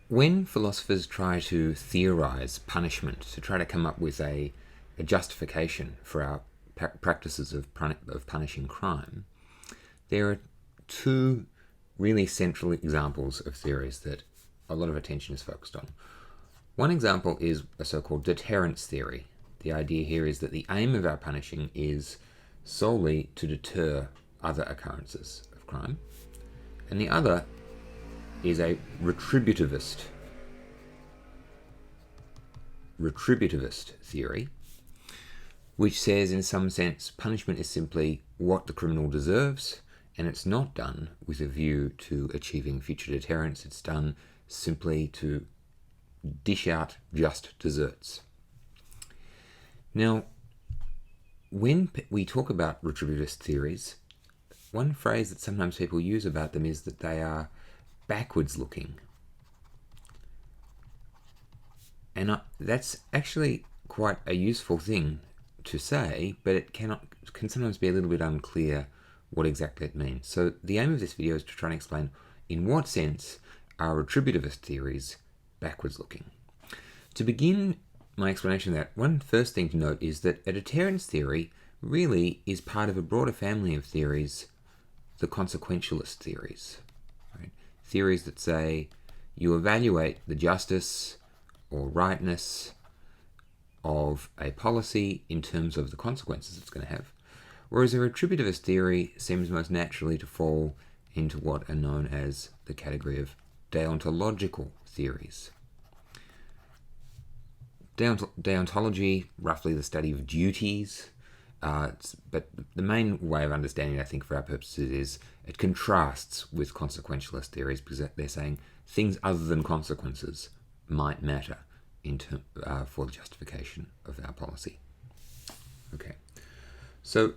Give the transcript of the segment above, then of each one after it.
When philosophers try to theorize punishment, to try to come up with a justification for our practices of punishing crime, there are two really central examples of theories that a lot of attention is focused on. One example is a so-called deterrence theory. The idea here is that the aim of our punishing is solely to deter other occurrences of crime. And the other is a retributivist theory, which says in some sense punishment is simply what the criminal deserves, and it's not done with a view to achieving future deterrence. It's done simply to dish out just desserts. Now, when we talk about retributivist theories, one phrase that sometimes people use about them is that they are backwards looking. And that's actually quite a useful thing to say, but it can sometimes be a little bit unclear what exactly it means. So the aim of this video is to try and explain in what sense are retributivist theories backwards looking. To begin my explanation of that, one first thing to note is that a deterrence theory really is part of a broader family of theories, the consequentialist theories. Right? Theories that say you evaluate the justice or rightness of a policy in terms of the consequences it's going to have, whereas a retributivist theory seems most naturally to fall into what are known as the category of deontological theories. Deontology, roughly the study of duties, but the main way of understanding it, I think, for our purposes is it contrasts with consequentialist theories because they're saying things other than consequences might matter for the justification of our policy. Okay, so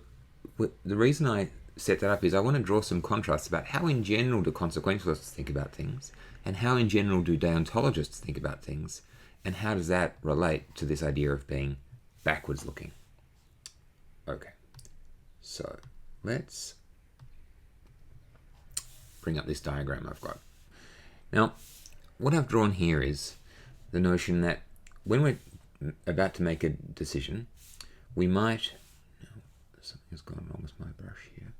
the reason I set that up is I want to draw some contrasts about how in general do consequentialists think about things and how in general do deontologists think about things, and how does that relate to this idea of being backwards looking. Okay, so let's bring up this diagram I've got. Now, what I've drawn here is the notion that when we're about to make a decision, we might... Something's gone wrong with my brush here.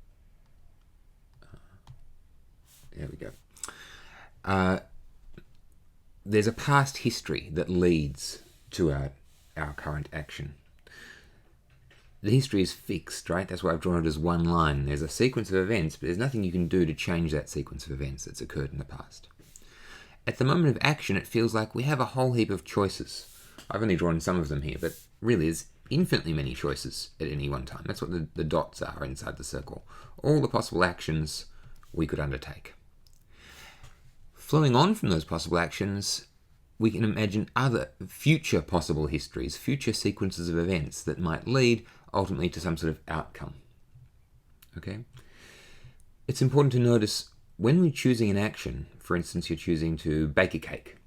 There we go. There's a past history that leads to our current action. The history is fixed, right? That's why I've drawn it as one line. There's a sequence of events, but there's nothing you can do to change that sequence of events that's occurred in the past. At the moment of action, it feels like we have a whole heap of choices. I've only drawn some of them here, but really there's infinitely many choices at any one time. That's what the dots are inside the circle. All the possible actions we could undertake. Flowing on from those possible actions, we can imagine other future possible histories, future sequences of events that might lead ultimately to some sort of outcome. Okay? It's important to notice when we're choosing an action, for instance, you're choosing to bake a cake.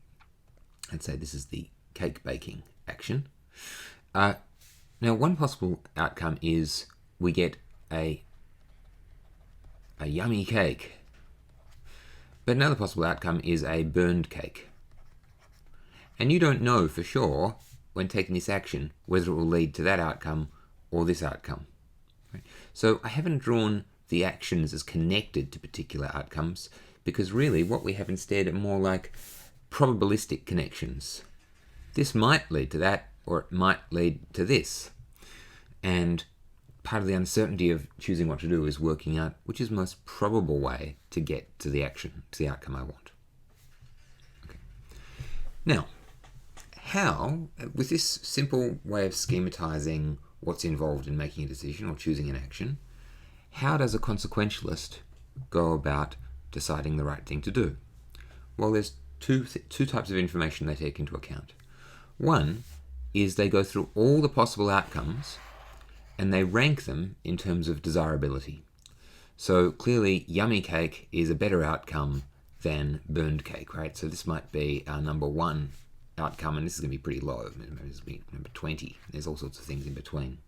Let's say this is the cake baking action. Now, one possible outcome is we get a yummy cake. But another possible outcome is a burned cake. And you don't know for sure, when taking this action, whether it will lead to that outcome or this outcome. Right? So I haven't drawn the actions as connected to particular outcomes, because really what we have instead are more like probabilistic connections. This might lead to that, or it might lead to this. And part of the uncertainty of choosing what to do is working out which is the most probable way to get to the action, to the outcome I want. Okay. Now, how, with this simple way of schematizing what's involved in making a decision or choosing an action, how does a consequentialist go about deciding the right thing to do? Well, there's two types of information they take into account. One is they go through all the possible outcomes and they rank them in terms of desirability. So clearly, yummy cake is a better outcome than burned cake, right? So this might be our number one outcome, and this is going to be pretty low. Maybe this will be number 20. There's all sorts of things in between.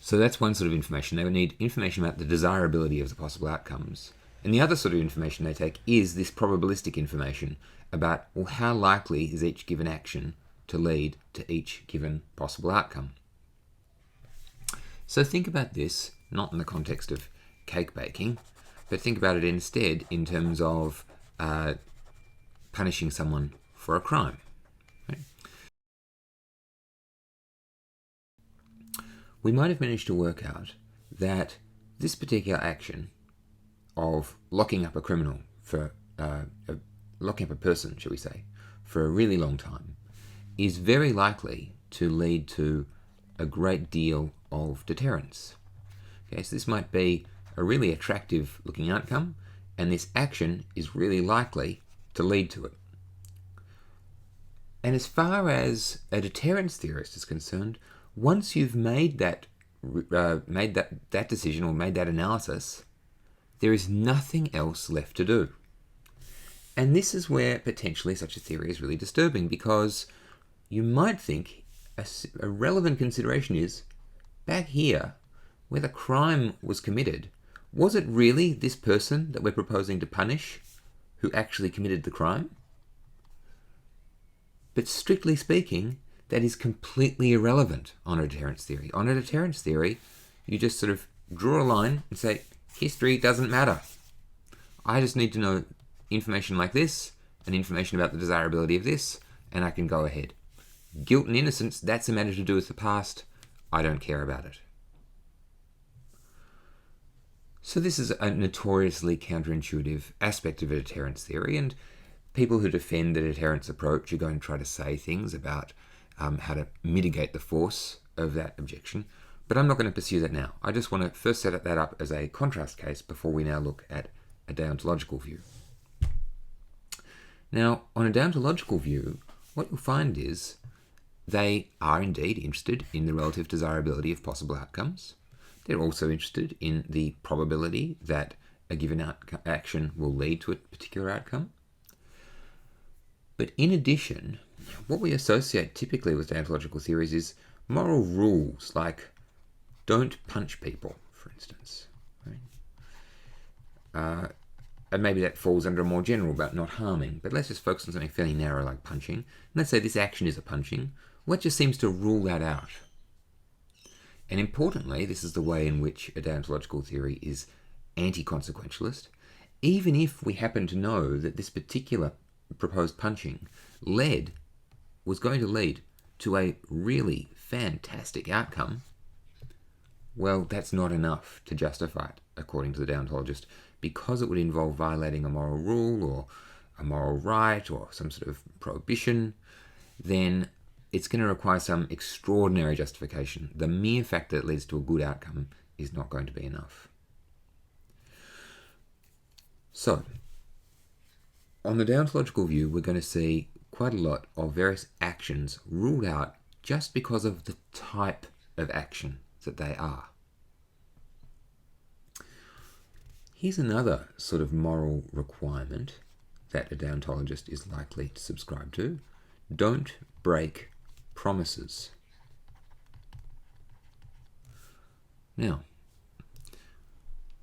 So that's one sort of information. They would need information about the desirability of the possible outcomes. And the other sort of information they take is this probabilistic information about, well, how likely is each given action to lead to each given possible outcome. So think about this, not in the context of cake baking, but think about it instead in terms of punishing someone for a crime. Right? We might have managed to work out that this particular action of locking up a criminal for locking up a person, shall we say, for a really long time is very likely to lead to a great deal of deterrence. Okay, so this might be a really attractive looking outcome, and this action is really likely to lead to it. And as far as a deterrence theorist is concerned, once you've made that decision or made that analysis, there is nothing else left to do. And this is where potentially such a theory is really disturbing, because you might think a relevant consideration is, back here, where the crime was committed, was it really this person that we're proposing to punish who actually committed the crime? But strictly speaking, that is completely irrelevant on a deterrence theory. On a deterrence theory, you just sort of draw a line and say, history doesn't matter. I just need to know information like this and information about the desirability of this, and I can go ahead. Guilt and innocence, that's a matter to do with the past. I don't care about it. So this is a notoriously counterintuitive aspect of a deterrence theory, and people who defend the deterrence approach are going to try to say things about how to mitigate the force of that objection, but I'm not going to pursue that now. I just want to first set that up as a contrast case before we now look at a deontological view. Now, on a deontological view, what you'll find is they are indeed interested in the relative desirability of possible outcomes. They're also interested in the probability that a given action will lead to a particular outcome. But in addition, what we associate typically with deontological theories is moral rules, like don't punch people, for instance. Right? And maybe that falls under a more general about not harming, but let's just focus on something fairly narrow like punching. And let's say this action is a punching. Well, it just seems to rule that out. And importantly, this is the way in which a deontological theory is anti-consequentialist. Even if we happen to know that this particular proposed punching was going to lead to a really fantastic outcome, well, that's not enough to justify it, according to the deontologist, because it would involve violating a moral rule or a moral right or some sort of prohibition. Then it's going to require some extraordinary justification. The mere fact that it leads to a good outcome is not going to be enough. So, on the deontological view, we're going to see quite a lot of various actions ruled out just because of the type of action that they are. Here's another sort of moral requirement that a deontologist is likely to subscribe to. Don't break promises. Now,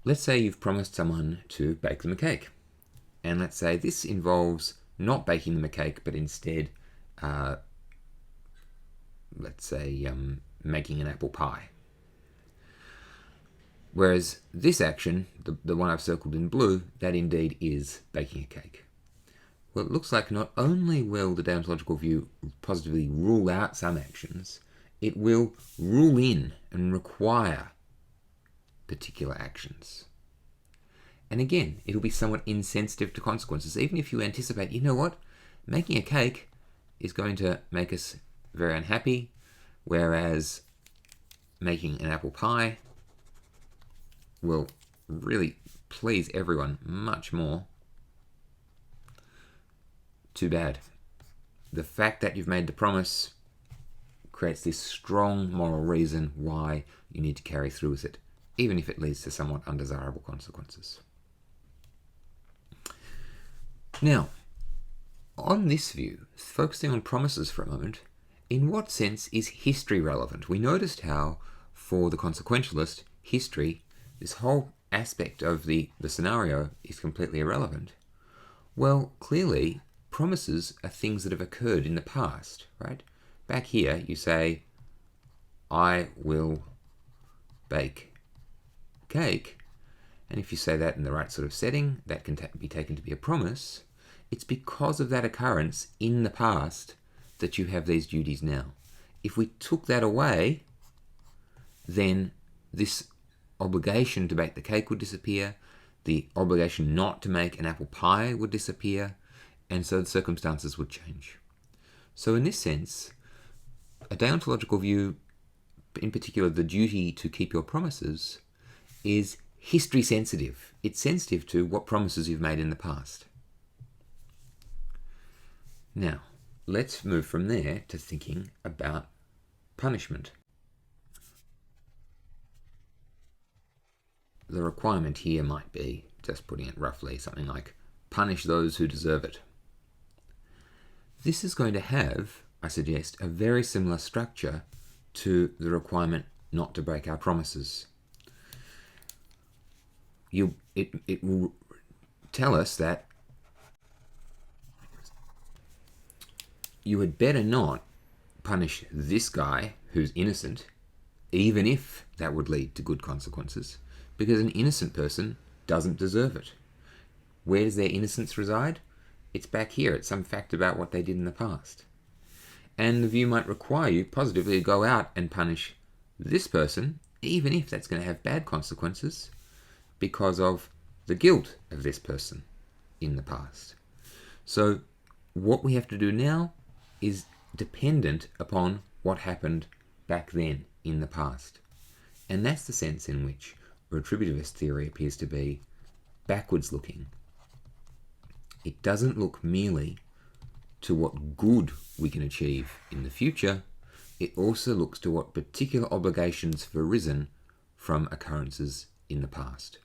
let's say you've promised someone to bake them a cake. And let's say this involves not baking them a cake, but instead, let's say, making an apple pie. Whereas this action, the one I've circled in blue, that indeed is baking a cake. Well, it looks like not only will the deontological view positively rule out some actions, it will rule in and require particular actions. And again, it'll be somewhat insensitive to consequences. Even if you anticipate, you know what, making a cake is going to make us very unhappy, whereas making an apple pie will really please everyone much more. Too bad. The fact that you've made the promise creates this strong moral reason why you need to carry through with it, even if it leads to somewhat undesirable consequences. Now, on this view, focusing on promises for a moment, in what sense is history relevant? We noticed how, for the consequentialist, history, this whole aspect of the scenario is completely irrelevant? Well, clearly, promises are things that have occurred in the past, right? Back here, you say, I will bake cake. And if you say that in the right sort of setting, that can be taken to be a promise. It's because of that occurrence in the past that you have these duties now. If we took that away, then this obligation to bake the cake would disappear, the obligation not to make an apple pie would disappear, and so the circumstances would change. So in this sense, a deontological view, in particular the duty to keep your promises, is history sensitive. It's sensitive to what promises you've made in the past. Now, let's move from there to thinking about punishment. The requirement here might be, just putting it roughly, something like, punish those who deserve it. This is going to have, I suggest, a very similar structure to the requirement not to break our promises. It will tell us that you had better not punish this guy who's innocent, even if that would lead to good consequences, because an innocent person doesn't deserve it. Where does their innocence reside? It's back here. It's some fact about what they did in the past. And the view might require you positively to go out and punish this person, even if that's going to have bad consequences, because of the guilt of this person in the past. So what we have to do now is dependent upon what happened back then in the past. And that's the sense in which retributivist theory appears to be backwards looking. It doesn't look merely to what good we can achieve in the future, it also looks to what particular obligations have arisen from occurrences in the past.